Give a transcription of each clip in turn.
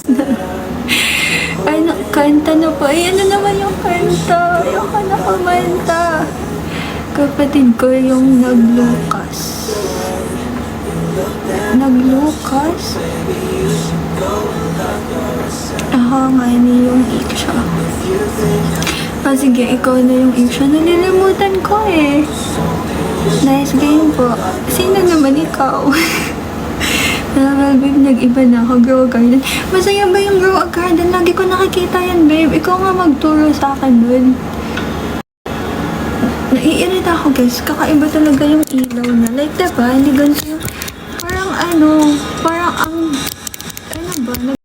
na. Ay, kanta na po. Ay, ano naman yung kanta? Ayoko na kumanta. Kapatid ko yung naglukas. Naglukas? Ako nga, ni yung Iksha. Sige, ikaw na yung Iksha. Nalilimutan ko eh. Nice game po. Sino naman ikaw? Well, babe, nag-iba na ako. Grow a Garden. Masaya ba yung Grow a Garden? Lagi ko nakikita yan, babe. Ikaw nga magturo sa akin dun. Naiirita ako, guys. Kakaiba talaga yung ilaw na. Like, diba? Hindi ganito yung... Parang parang ang... Ano ba?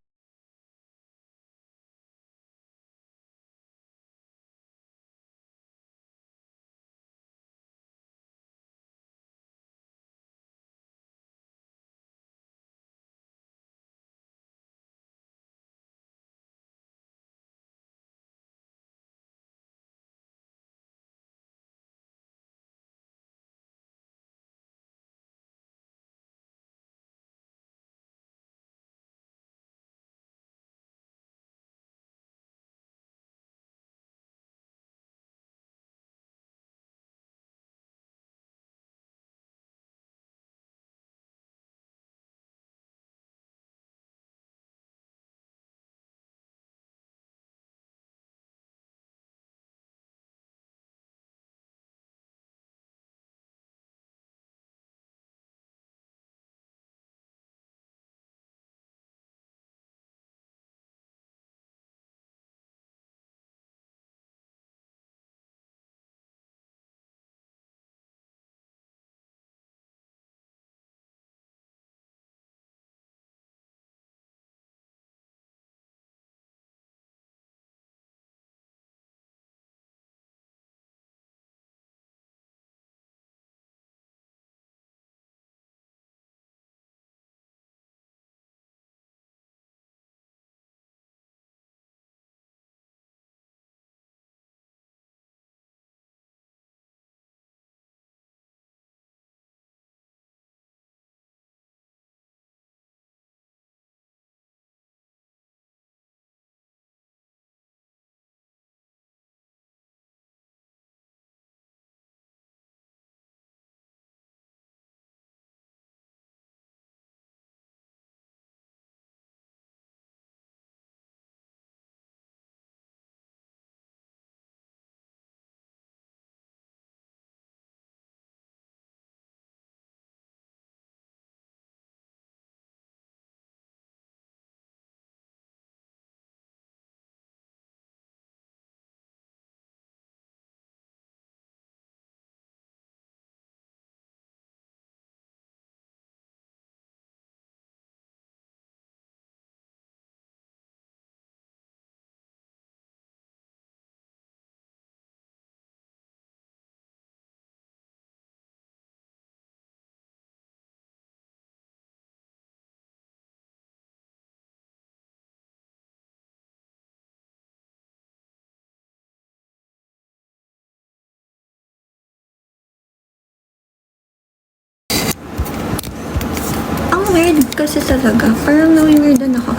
Weird kasi talaga. Parang nawi-weirdan ako.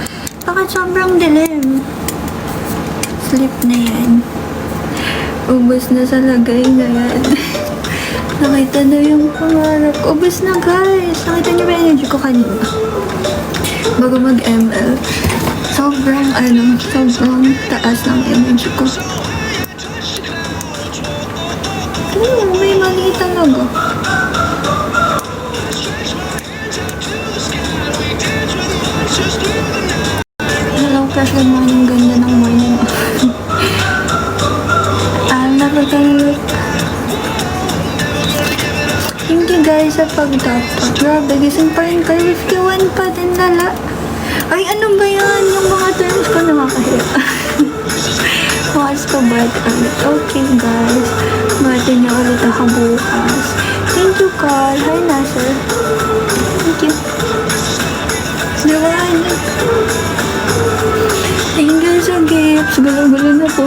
Bakit sobrang dilim? Sleep na yan. Ubus na sa lagay na yan. Nakita na yung pangarap. Ubus na, guys. Nakita niyo ba energy ko kanina? Bago mag-ML. Sobrang taas ng energy ko. May mali talaga. Hello, crush. Good morning. Ganda ng morning. Napagay. Thank you guys sa pagtapa. Grabe, gising pa rin kayo. 51 pa din lala. Ay, ano ba yan? Yung mga terms ko nakakahiya. Bukas ko ba? Okay guys. Bati niya ulit ako bukas. Thank you, Carl. Hi, Nasser. Thank you. Thank you sa gifts. Gulo-gulo na po.